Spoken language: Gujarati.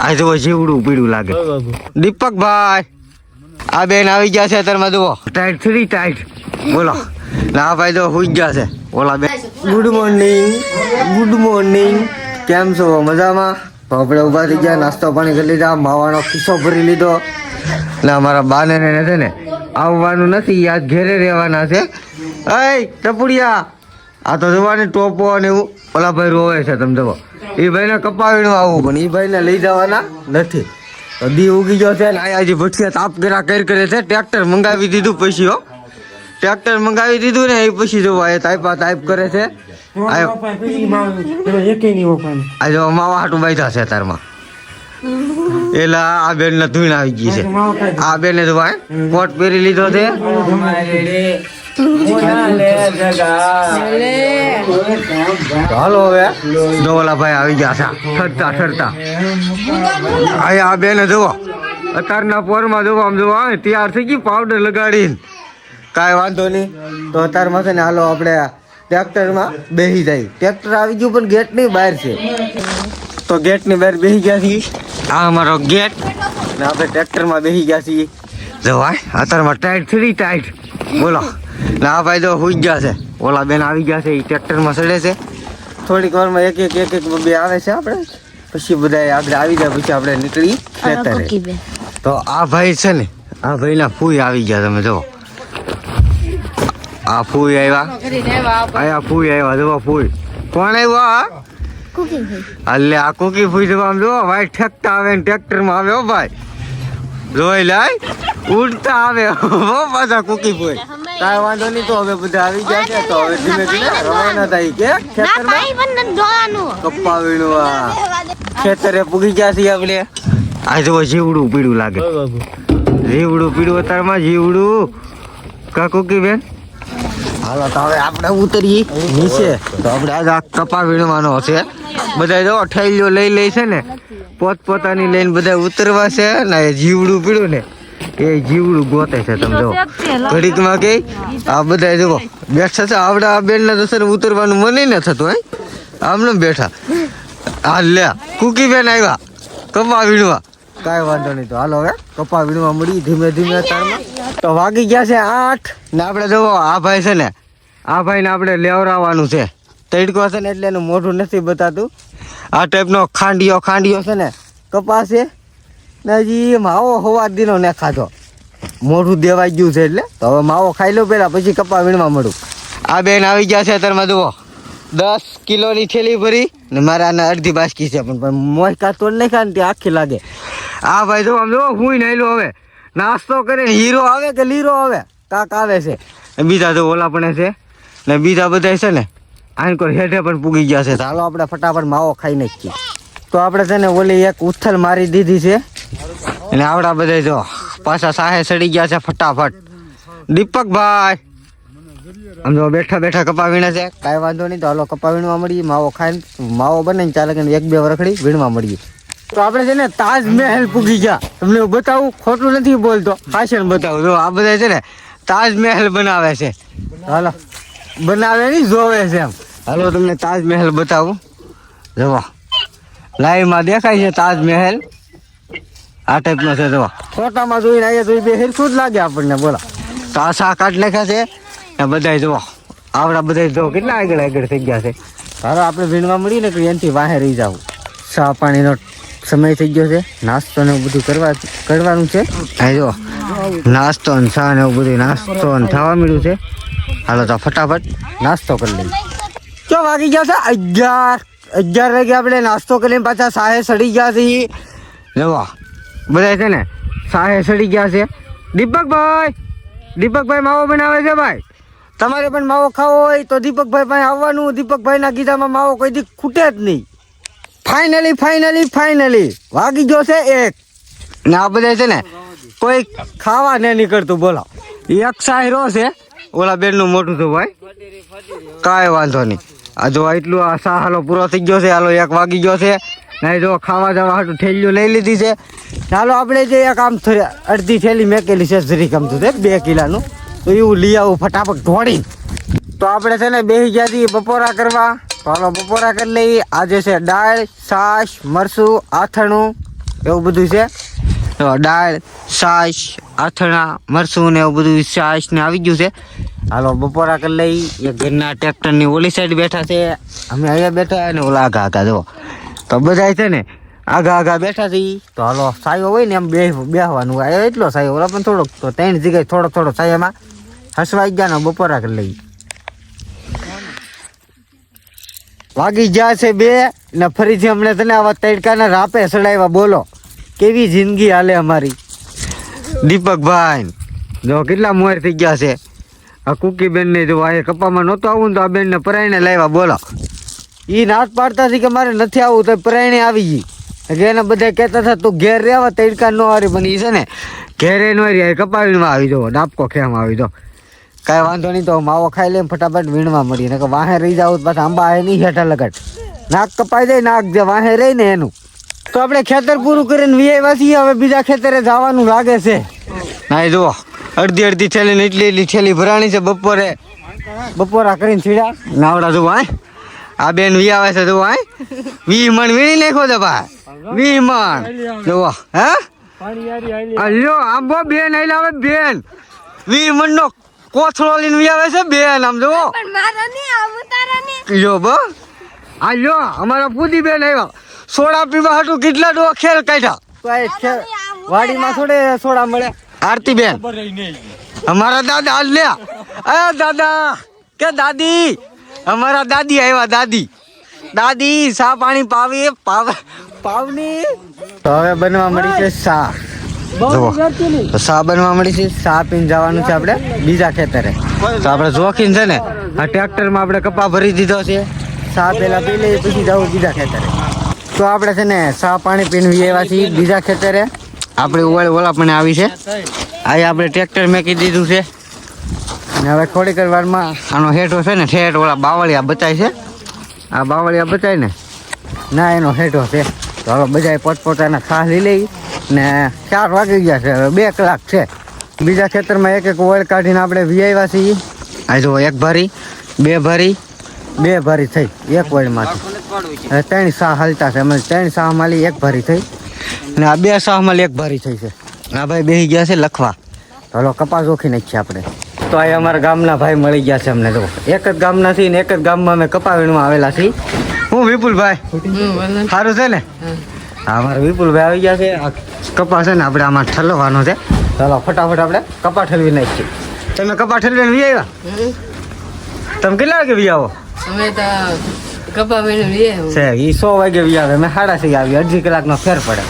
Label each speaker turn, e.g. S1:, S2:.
S1: આ જો જીવડું પીડું લાગે. દીપકભાઈ આ બેન આવી ગયા છે અત્યારમાં જુઓ. ટાઈટ થ્રી ટાઈટ બોલો. ના ભાઈ તો હુઈ ગયા છે ઓલા બેન. ગુડ મોર્નિંગ કેમ છો? મજામાં? તો આપણે ઊભા થઈ ગયા, નાસ્તો પાણી કરી લીધા, માવાનો ખિસ્સો ભરી લીધો. ના અમારા બાને છે ને આવવાનું નથી, આજ ઘેરે રહેવાના છે. એ ટપુડિયા આ તો જોવાની ટોપો ને એવું ઓલા ભાઈ રોવે છે. તમે જુઓ એ ભાઈને કપાવીનું આવું, પણ એ ભાઈને લઈ જવાના નથી. તો દી ઉગી ગયો છે ને આજે ભઠિયા તાપ ગરા કરે છે. ટ્રેક્ટર મંગાવી દીધું પછી હો, ટ્રેક્ટર મંગાવી દીધું ને એ પછી જોવા એ તાઈપ કરે છે. આ જો માવા હાટું બાંધ્યા છે તારમાં. એલા આ બેન ને ધૂણ આવી ગઈ છે. આ બેને તો ભાઈ કોટ પહેરી લીધો છે. હાલો હવે ડોલા ભાઈ આવી ગયા છે ઠરતા. આ બેને જુઓ અત્યારના પોરમાં જુઓ, આમ જુઓ તૈયાર થઈ ગઈ પાવડર લગાડીને. કાંઈ વાંધો નહીં. તો અત્યારમાં છે ને હાલો આપણે ટ્રેક્ટરમાં બેસી જાય. ટ્રેક્ટર આવી ગયું પણ ગેટની બહાર છે, તો ગેટની બહાર બેસી ગયા છીએ. આ અમારો ગેટ ને આપણે ટ્રેક્ટરમાં બેસી ગયા છીએ. જવાય અત્યારમાં ટાઈટ થ્રી ટાઈટ બોલો. ના ભાઈ તો હુઈ ગયા છે. ઓલા બેન આવી ગયા છે, એ ટ્રેક્ટરમાં ચડે છે. થોડીક વારમાં એક બે આવે છે. આપણે પછી બધા આગળ આવી જાય પછી આપણે નીકળી ખેતરે. તો આ ભાઈ છે ને આ ભાઈના ફૂઈ આવી ગયા. તમે જુઓ આ ફૂઈ આવ્યા. ફૂઈ આવ્યા જુઓ. ફૂઈ કોણ આવ્યા? અલે આ કુકી ફૂઈ જવા આમ જુઓ ભાઈ ઠેકતા આવે ને ટ્રેક્ટરમાં આવે. હો ભાઈ જોઈ લાય ઉડતા આવે હો પાછા કુકી ફૂઈ. કાંઈ વાંધો નહીં. તો હવે બધા આવી ગયા છે, તો હવે ધીમે ધીમે રવાના થાય કે ખેતરમાં કપ્પા વીણવા. ખેતરે પૂગી ગયા છીએ આપણે. આ જો જીવડું પીડું લાગે. જીવડું પીડું અત્યારમાં જીવડું કા કુકી બેન. હાલો તો હવે આપણે ઉતરીએ નીચે. તો આપણે આજે આ કપા વીણવાનો છે. બધા જો ઠેલીઓ લઈ છે ને પોતપોતાની લઈને બધા ઉતરવા છે ને. એ જીવડું પીડું ને એ જીવડું ગોતે છે. તમે જો ઘડીકમાં કે આ બધા જો બેઠા છે. આવડે આ બેન ના દસર ઉતરવાનું મને ન થતું. આમને બેઠા. હા લે કુકી બેન આવ્યા કપા વીણવા. કાંઈ વાંધો નહીં. તો હાલો હવે કપા વીણવા મળી ધીમે ધીમે અત્યારમાં. તો વાગી ગયા છે 8 ને આપણે જો આ ભાઈ છે ને આ ભાઈને આપણે લેવરાવવાનું છે. તડકો છે ને એટલે એનું મોઢું નથી બતાતું. આ ટાઈપનો ખાંડિયો છે ને કપાસ છે ને હજી માવો હવા દીનો ને ખાધો. મોઢું દેવાઈ ગયું છે એટલે તો હવે માવો ખાઈ લો પેલા પછી કપા વીણવા મળું. આ બેન આવી ગયા છે અત્યારમાં જુઓ 10 કિલોની થેલી ભરી ને મારા અડધી બાસકી છે. પણ મોજ કાતોડ નહીં ખાય ને ત્યાં આખી લાગે. આ ભાઈ જો આમ જો હું નાયલો હવે નાસ્તો કરીને હીરો આવે કે લીરો આવે કાક આવે છે. બીજા તો ઓલા પણ છે ને બીજા બધા છે ને આનકોર હેઠે પણ પૂગી ગયા છે. ચાલો આપણે ફટાફટ માવો ખાઈ નાખીએ. તો આપણે છે ને ઓલી એક ઉથલ મારી દીધી છે અને આવડા બધા જો પાછા સાહે ચડી ગયા છે ફટાફટ. દીપકભાઈ આમ જો બેઠા કપા વીણે છે. કાંઈ વાંધો નહીં. તો હાલો કપા વીણવા મળીએ. માવો ખાઈને માવો બને ને ચાલે કે 1-2 વરખડી વીણવા મળીએ. તો આપણે છે ને તાજમહેલ પૂગી ગયા. તમને હું બતાવું, ખોટું નથી બોલતો, ફાશન બતાવું. જો આ બધા છે ને તાજમહેલ બનાવે છે. હાલો બનાવે નહીં જોવે છે એમ. હાલો તમને તાજમહેલ બતાવું. જવા લાઈવમાં દેખાય છે તાજમહેલ. આ ટાઈપનો છે. જવા ફોટામાં જોઈને અહીંયા જોઈ બે હેરખું જ લાગે આપણને. બોલા તો આ શાક કાઢ નાખ્યા છે ને બધા. જોવા આવડા બધા જો કેટલા આગળ થઈ ગયા છે. હાલો આપણે વીણવા મળીએ ને કે એનાથી વાહે રહી જાવ. ચા પાણીનો સમય થઈ ગયો છે. નાસ્તો ને એવું બધું કરવાનું છે. હા જો નાસ્તો ને ચા ને એવું બધું નાસ્તો ને થવા મળ્યું છે. હાલો તો ફટાફટ નાસ્તો કરી લઈએ. ક્યાં વાગી ગયા છે 11 વાગે. આપણે નાસ્તો કરીને પાછા સાહે સડી ગયા છે. જવા બધા છે ને સાહે સડી ગયા છે. દીપકભાઈ માવો બનાવે છે. ભાઈ તમારે પણ માવો ખાવો હોય તો દીપકભાઈ પાસે આવવાનું. દીપકભાઈના ગીતામાં માવો કોઈ દી ખૂટે જ નહીં. ફાઇનલી વાગી ગયો છે 1 ને આ બધા છે ને કોઈ ખાવા ને નીકળતું. બોલો એક સાયરો છે ઓલા બેન નું મોટું તો ભાઈ. કાંઈ વાંધો નહીં. આ જો એટલું આ સા હાલો પૂરો થઈ ગયો છે. હાલો 1 વાગી ગયો છે. નહીં જો ખાવા જવા હાટું થેલીઓ લઈ લીધી છે. ચાલો આપણે જે એક આમ અડધી થેલી મેકેલી છે જરીક આમ તો 2 કિલાનું, તો એવું લઈ આવું ફટાફટ ઢોળી. તો આપણે છે ને બેસી ગયા છીએ બપોરા કરવા. તો હાલો બપોરા કરી લઈએ. આજે છે દાળ, છાશ, મરસું, આથણું એવું બધું છે. તો દાળ, છાશ, આથણા, મરસું ને એવું બધું છાશ ને આવી ગયું છે. હાલો બપોરા કરી લઈ. એ ઘરના ટ્રેક્ટરની ઓલી સાઈડ બેઠા છે, અમે અહીંયા બેઠા અને ઓલા આગા હતા જો. તો બધા છે ને આગા બેઠા છે. તો હાલો સાયો હોય ને એમ બેહવાનું હોય. એટલો સાયો ઓલા પણ થોડોક, તો 3 જગ્યાએ થોડો સાયામાં હસવાઈ ગયા ને બપોરા કરી લઈ. વાગી ગયા છે 2 ને ફરીથી અમને તને આવા તડકાના રાપે સડાવ્યા. બોલો કેવી જિંદગી હાલે અમારી. દીપકભાઈ જો કેટલા મોર થઈ ગયા છે. આ કુકી બેન ને જો આ કપામાં નહોતું આવું ને તો આ બેન ને પરાઈને લાવ્યા. બોલો ઈ નાત પાડતા હતી કે મારે નથી આવું તો પરાઈને આવી ગઈ. એને બધા કહેતા હતા તું ઘેર રહેવા તડકા ન હારી, પણ ઈ છે ને ઘેરે ન રહી કપાવીમાં આવી જાવ, ડાબકો ખેમ આવી જાવ. કાંઈ વાંધો નહીં, તો માવો ખાઈ લઈને ફટાફટ વીણવા મળી ને વાહે રહી જાવ પાછા આંબા હે નહીં હેઠા લગટ નાક કપાઈ જાય. નાક જે વાહે રહી ને એનું. તો આપણે ખેતર પૂરું કરીને વીઆઈવા છીએ. હવે બીજા ખેતરે જવાનું લાગે છે. ના જુઓ અડધી થેલી ને એટલી થેલી ભરાણી છે. બપોરા કરીને છીડ્યા નાવડા જુઓ. આ બેન વી આવે છે જુઓ. 20 મણ વીણી નાખો છે ભાઈ. 20 મણ જુઓ. હે લ્યો આંબો બેન આઈ લાવે બેન. 20 મણ નો કોથળો લઈને વી આવે છે બેન. આમ જુઓ લ્યો બો. આ લ્યો અમારા પૂદી બેન આવ્યા. સોડા પીવા હાટું કેટલા ડો ખેલ કાઢ્યા. વાડીમાં થોડે સોડા મળે. આરતી બેન અમારા દાદા હાલ લે. અરે દાદા કે દાદી, અમારા દાદી આવ્યા. દાદી સા પાણી પાવની. તો હવે બનવા મળી છે સા. સા બનવા મળી છે. સા પીને જવાનું છે આપણે બીજા ખેતરે. તો આપણે જોખીન છે ને આ ટ્રેક્ટરમાં આપણે કપા ભરી દીધો છે. સા પેલા પી લઈએ પછી જવું બીજા ખેતરે. તો આપણે છે ને સા પાણી પીને આવ્યા છીએ બીજા ખેતરે. આપણે ઓલા પણ આવી છે. આ આપણે ટ્રેક્ટર મેકી દીધું છે ને હવે થોડીક વારમાં આનો હેઠો છે ને ઠેઠ ઓલા બાવળિયા બચાય છે. આ બાવળિયા બચાય ને ના એનો હેઠો છે. તો હવે બધા પોતપોતાના ખાસ લઈ લઈ ને 4 વાગી ગયા છે. હવે 2 કલાક છે. બીજા ખેતરમાં એક ઓળ કાઢીને આપણે વીઆઈવા છીએ. આ જો 1 ભરી 2 ભરી 2 ભરી થઈ 1 ઓળમાંથી. હવે 3 સાહ હાલતા છે. અમે 3 સાહ માલી 1 ભરી થઈ ને આ 2 સાહ માલી 1 ભરી થઈ છે. આ ભાઈ બેસી ગયા છે લખવા. હાલો કપાસ ઓખી નાખીએ આપણે. તો આ અમારા ગામના ભાઈ મળી ગયા છે અમને. જો એક જ ગામના છીએ ને એક જ ગામમાં અમે કપા વીણવા આવેલા છીએ. હું વિપુલભાઈ સારું છે ને? હા અમારા વિપુલભાઈ આવી ગયા છે. આ કપા છે ને આપણે આમાં ઠલવવાનો છે. ચાલો ફટાફટ આપણે કપા ઠલવી નાખીએ. તમે કપા ઠલવીને વી આવ્યા? તમે કેટલા વાગે વી આવો?
S2: અમે તો કપા વીણવા છે.
S1: એ 100 વાગે વી આવે. અમે 6:30 આવી. અડધી કલાકનો ફેર પડે.